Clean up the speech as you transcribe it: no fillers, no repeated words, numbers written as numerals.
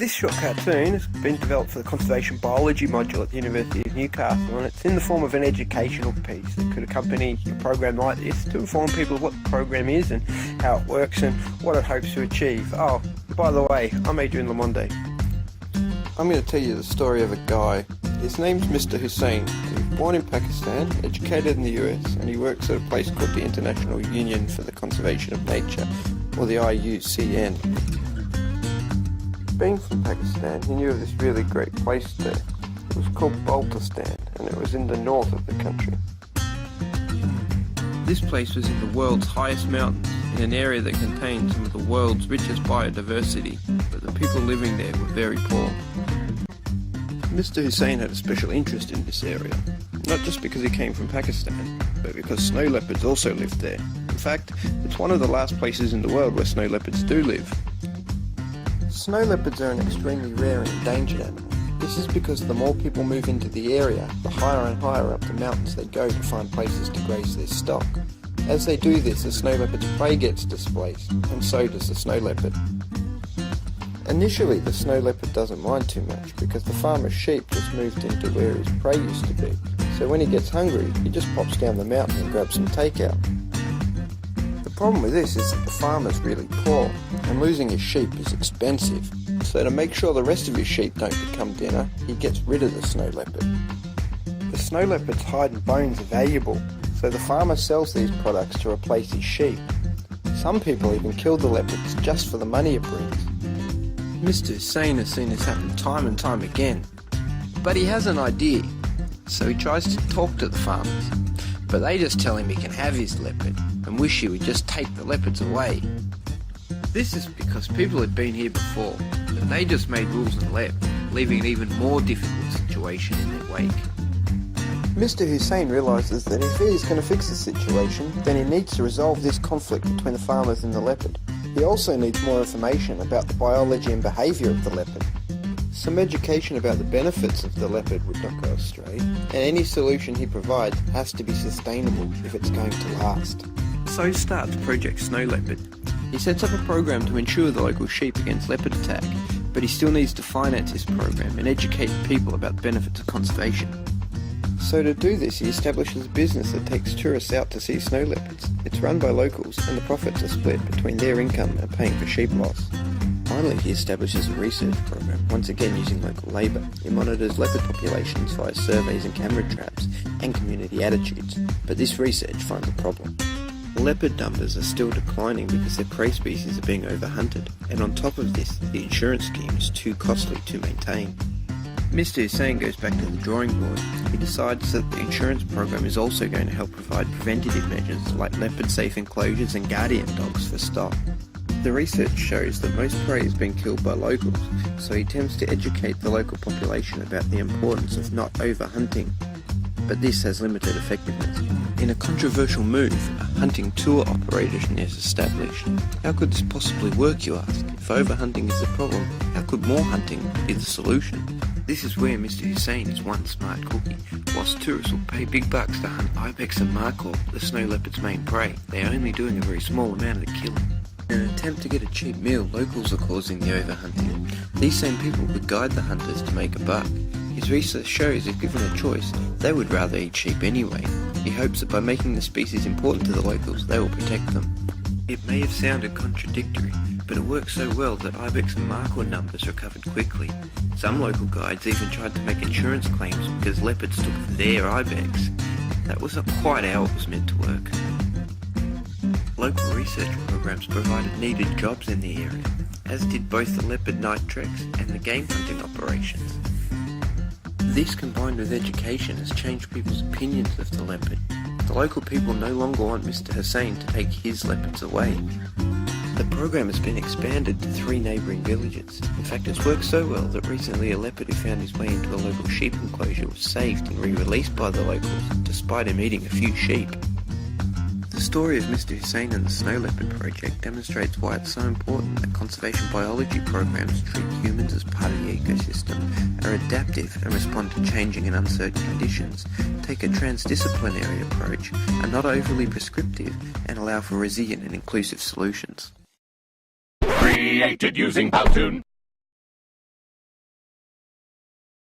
This short cartoon has been developed for the Conservation Biology module at the University of Newcastle, and it's in the form of an educational piece that could accompany a program like this to inform people of what the program is and how it works and what it hopes to achieve. Oh, by the way, I'm Adrian Lamonde. I'm going to tell you the story of a guy. His name's Mr. Hussain. He was born in Pakistan, educated in the US, and he works at a place called the International Union for the Conservation of Nature, or the IUCN. Being from Pakistan, he knew of this really great place there. It was called Baltistan, and it was in the north of the country. This place was in the world's highest mountains, in an area that contained some of the world's richest biodiversity, but the people living there were very poor. Mr. Hussain had a special interest in this area, not just because he came from Pakistan, but because snow leopards also lived there. In fact, it's one of the last places in the world where snow leopards do live. Snow leopards are an extremely rare and endangered animal. This is because the more people move into the area, the higher and higher up the mountains they go to find places to graze their stock. As they do this, the snow leopard's prey gets displaced, and so does the snow leopard. Initially, the snow leopard doesn't mind too much because the farmer's sheep just moved into where his prey used to be. So when he gets hungry, he just pops down the mountain and grabs some takeout. The problem with this is that the farmer's really poor, and losing his sheep is expensive. So to make sure the rest of his sheep don't become dinner, he gets rid of the snow leopard. The snow leopard's hide and bones are valuable, so the farmer sells these products to replace his sheep. Some people even kill the leopards just for the money it brings. Mr. Hussain has seen this happen time and time again, but he has an idea, so he tries to talk to the farmers, but they just tell him he can have his leopard and wish he would just take the leopards away. This is because people had been here before, but they just made rules and left, leaving an even more difficult situation in their wake. Mr. Hussain realises that if he is going to fix the situation, then he needs to resolve this conflict between the farmers and the leopard. He also needs more information about the biology and behaviour of the leopard. Some education about the benefits of the leopard would not go astray, and any solution he provides has to be sustainable if it's going to last. So starts Project Snow Leopard. He sets up a program to insure the local sheep against leopard attack, but he still needs to finance this program and educate people about the benefits of conservation. So to do this, he establishes a business that takes tourists out to see snow leopards. It's run by locals, and the profits are split between their income and paying for sheep loss. Finally, he establishes a research program, once again using local labour. He monitors leopard populations via surveys and camera traps, and community attitudes. But this research finds a problem. Leopard numbers are still declining because their prey species are being overhunted, and on top of this, the insurance scheme is too costly to maintain. Mr. Hussain goes back to the drawing board. He decides that the insurance program is also going to help provide preventative measures like leopard-safe enclosures and guardian dogs for stock. The research shows that most prey is being killed by locals, so he attempts to educate the local population about the importance of not overhunting. But this has limited effectiveness. In a controversial move, a hunting tour operator is established. How could this possibly work, you ask? If overhunting is the problem, how could more hunting be the solution? This is where Mr. Hussain is one smart cookie. Whilst tourists will pay big bucks to hunt ibex and markhor, the snow leopard's main prey, they are only doing a very small amount of the killing. In an attempt to get a cheap meal, locals are causing the overhunting. These same people would guide the hunters to make a buck. His research shows if given a choice, they would rather eat sheep anyway. He hopes that by making the species important to the locals, they will protect them. It may have sounded contradictory, but it worked so well that ibex and markhor numbers recovered quickly. Some local guides even tried to make insurance claims because leopards took their ibex. That wasn't quite how it was meant to work. Local research programs provided needed jobs in the area, as did both the leopard night treks and the game hunting operations. This combined with education has changed people's opinions of the leopard. The local people no longer want Mr. Hussain to take his leopards away. The program has been expanded to 3 neighbouring villages. In fact, it's worked so well that recently a leopard who found his way into a local sheep enclosure was saved and re-released by the locals, despite him eating a few sheep. The story of Mr. Hussain and the Snow Leopard Project demonstrates why it's so important that conservation biology programs treat humans as part of the ecosystem, are adaptive and respond to changing and uncertain conditions, take a transdisciplinary approach, are not overly prescriptive, and allow for resilient and inclusive solutions. Created using Powtoon.